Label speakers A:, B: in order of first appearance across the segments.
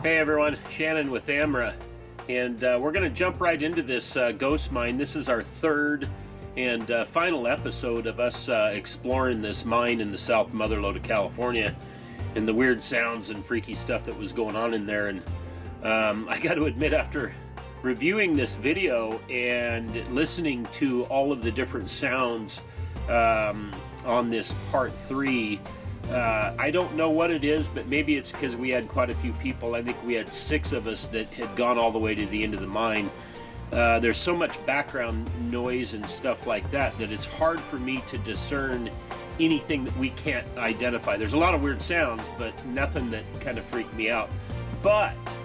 A: Hey everyone, Shannon with AMRA, and we're going to jump right into this ghost mine. This is our third and final episode of us exploring this mine in the South Mother Lode of California and the weird sounds and freaky stuff that was going on in there. And I got to admit, after reviewing this video and listening to all of the different sounds on this part 3, I don't know what it is, but maybe it's because we had quite a few people. I think we had 6 of us that had gone all the way to the end of the mine. There's so much background noise and stuff like that that it's hard for me to discern anything that we can't identify. There's a lot of weird sounds, but nothing that kind of freaked me out. But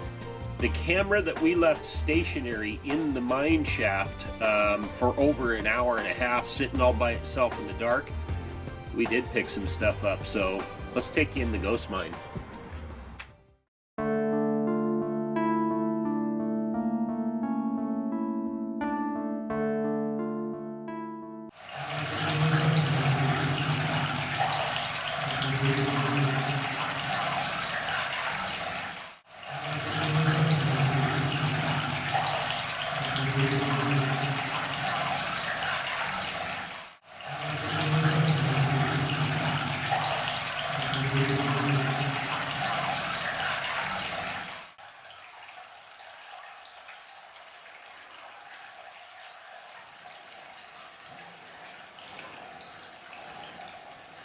A: the camera that we left stationary in the mine shaft for over an hour and a half, sitting all by itself in the dark, we did pick some stuff up. So let's take you in the ghost mine.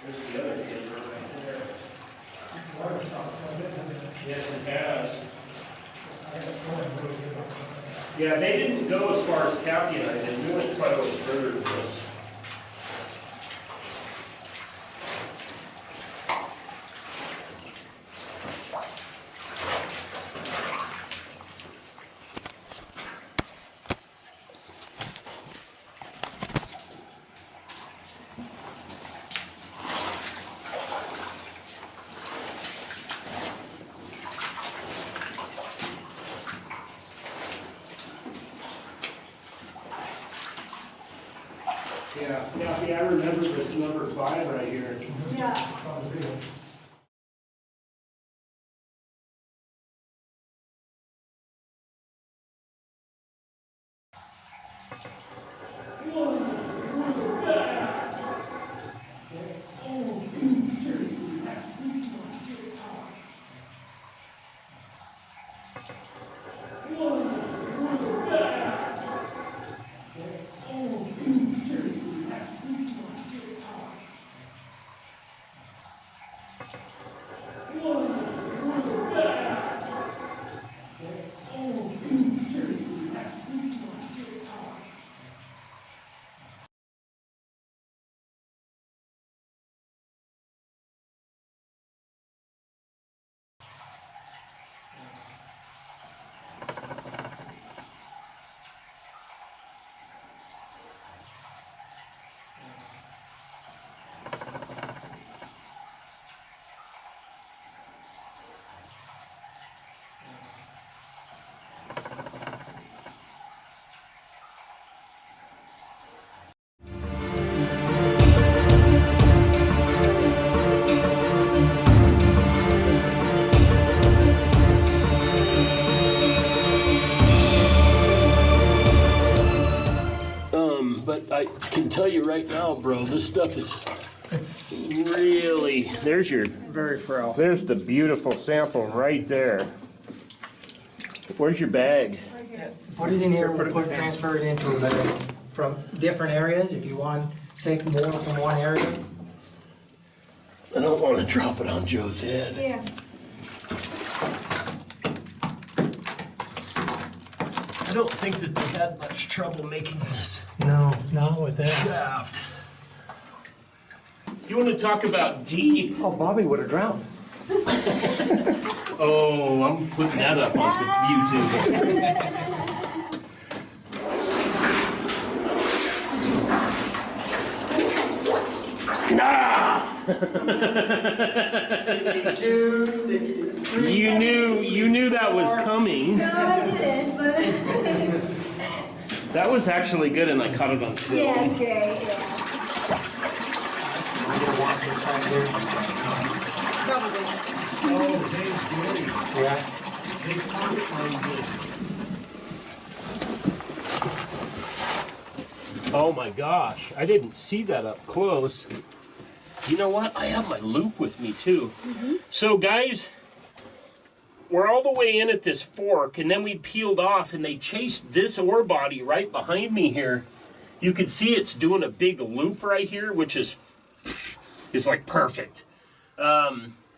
A: There's the other camera right there. Yes, it has. Yeah, they didn't go as far as Kathy and I did. We went quite a ways further than this. Yeah, Kathy, I remember this number 5 right here.
B: Yeah. But I can tell you right now, bro, this stuff is really, there's your,
C: Very frail.
A: there's the beautiful sample right there. Where's your bag?
C: Put it in here, transfer it into a bag from different areas if you want to take more from one area.
A: I don't want to drop it on Joe's head.
B: Yeah.
A: I don't think that they had much trouble making this
C: No, not with that.
A: shaft. You want to talk about deep?
C: Oh, Bobby would have drowned.
A: Oh, I'm putting that up on YouTube. Nah!
C: 62, 63.
A: You knew that was coming.
B: No, I didn't, but
A: That was actually good, and I caught it on film.
B: yeah, it's great. Yeah.
C: I didn't want this time here.
B: Probably.
C: Yeah.
B: Oh my gosh, I didn't see that up close. You know what? I have my loop with me too. So guys, we're all the way in at this fork, and then we peeled off and they chased this ore body right behind me here. You can see it's doing a big loop right here, which is like perfect.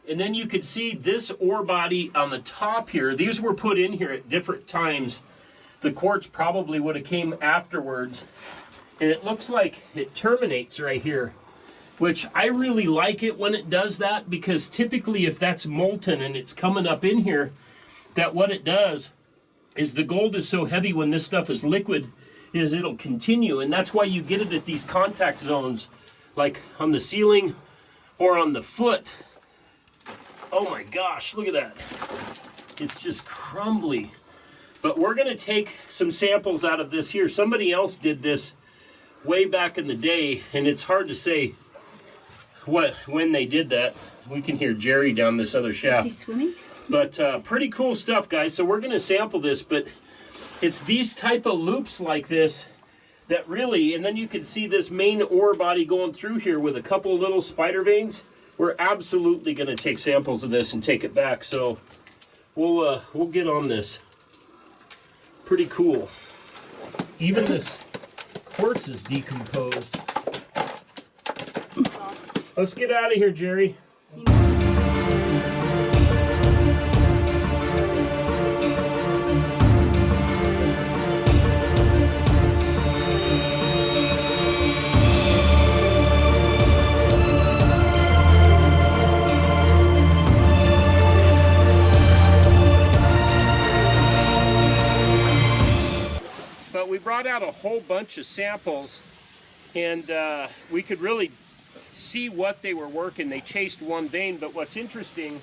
B: And then you can see this ore body on the top here. These were put in here at different times. The quartz probably would have came afterwards. And it looks like it terminates right here, which I really like it when it does that, because typically if that's molten and it's coming up in here, that what it does is the gold is so heavy when this stuff is liquid is it'll continue. And that's why you get it at these contact zones, like on the ceiling or on the foot. Oh my gosh, look at that. It's just crumbly. But we're going to take some samples out of this here. Somebody else did this way back in the day, and it's hard to say when they did that. We can hear Jerry down this other shaft.
D: Is he swimming?
B: But pretty cool stuff, guys. So we're going to sample this, but it's these type of loops like this that really, and then you can see this main ore body going through here with a couple little spider veins. We're absolutely going to take samples of this and take it back. So we'll get on this. Pretty cool. Even this quartz is decomposed. Let's get out of here, Jerry. But we brought out a whole bunch of samples, and we could really see what they were working. They chased one vein, but what's interesting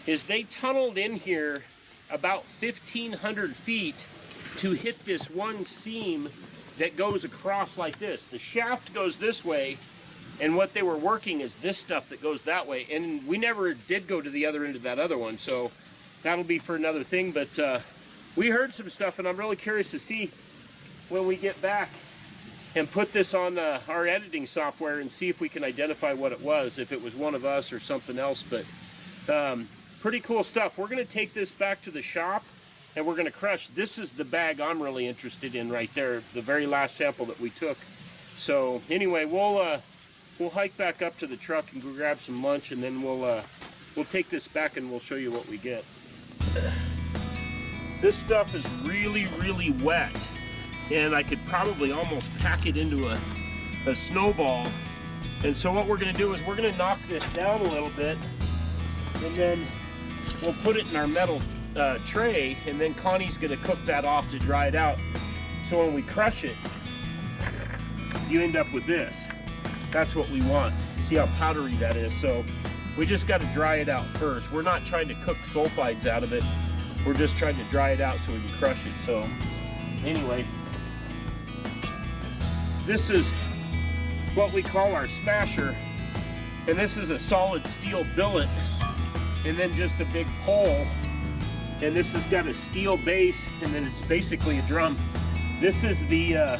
B: is they tunneled in here about 1,500 feet to hit this one seam that goes across like this. The shaft goes this way, and what they were working is this stuff that goes that way. And we never did go to the other end of that other one, so that'll be for another thing. But we heard some stuff, and I'm really curious to see when we get back and put this on our editing software and see if we can identify what it was, if it was one of us or something else. But pretty cool stuff. We're going to take this back to the shop and we're going to crush. This is the bag I'm really interested in right there, the very last sample that we took. So anyway, we'll hike back up to the truck and go grab some lunch, and then we'll take this back and we'll show you what we get. This stuff is really, really wet, and I could probably almost pack it into a snowball. And so what we're going to do is we're going to knock this down a little bit, and then we'll put it in our metal tray, and then Connie's going to cook that off to dry it out. So when we crush it, you end up with this. That's what we want. See how powdery that is? So we just got to dry it out first. We're not trying to cook sulfides out of it. We're just trying to dry it out so we can crush it. So anyway, this is what we call our smasher, and this is a solid steel billet and then just a big pole, and this has got a steel base, and then it's basically a drum. This is the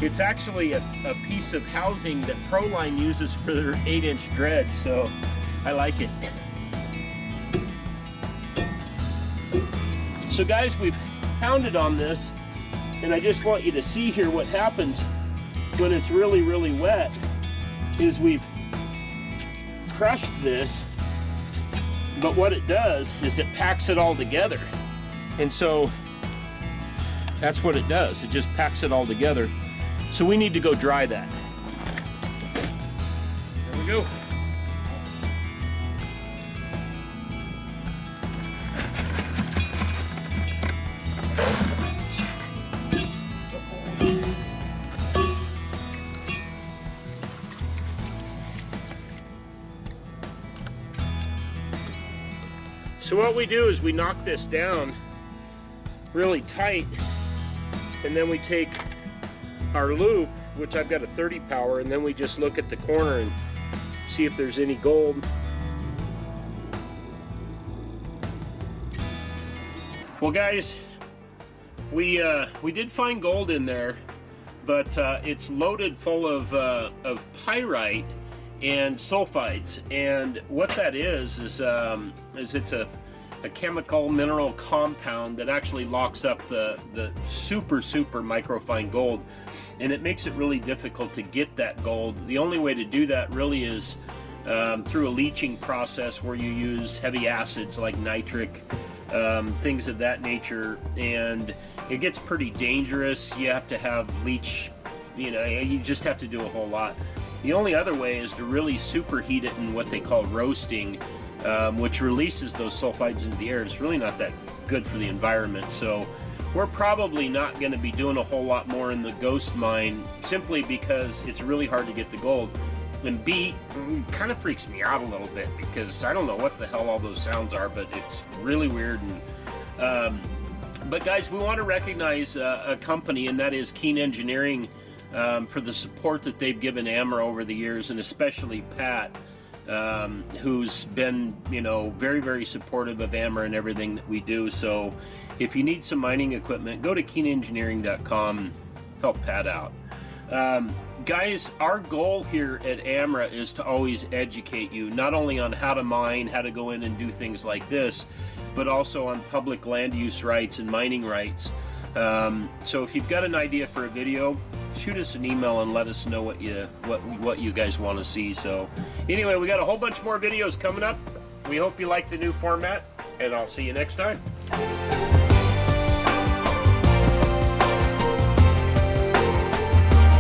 B: it's actually a piece of housing that Proline uses for their 8-inch dredge, so I like it. So guys, we've pounded on this, and I just want you to see here what happens when it's really, really wet is we've crushed this, but what it does is it packs it all together. And so that's what it does. It just packs it all together. So we need to go dry that. There we go. So what we do is we knock this down really tight, and then we take our loop, which I've got a 30 power, and then we just look at the corner and see if there's any gold.
A: Well, guys, we did find gold in there, but it's loaded full of pyrite and sulfides. And what that is it's a chemical mineral compound that actually locks up the super microfine gold, and it makes it really difficult to get that gold. The only way to do that really is through a leaching process where you use heavy acids like nitric, things of that nature, and it gets pretty dangerous. You have to have leach, you just have to do a whole lot. The only other way is to really superheat it in what they call roasting, which releases those sulfides into the air. It's really not that good for the environment. So we're probably not going to be doing a whole lot more in the ghost mine, simply because it's really hard to get the gold. And B, it kind of freaks me out a little bit, because I don't know what the hell all those sounds are, but it's really weird. And but guys, we want to recognize a company, and that is Keen Engineering, for the support that they've given AMRA over the years, and especially Pat, who's been, very supportive of AMRA and everything that we do. So if you need some mining equipment, go to keenengineering.com, help Pat out. Guys, our goal here at AMRA is to always educate you, not only on how to mine, how to go in and do things like this, but also on public land use rights and mining rights. So if you've got an idea for a video, shoot us an email and let us know what you guys want to see. So anyway, we got a whole bunch more videos coming up. We hope you like the new format, and I'll see you next time.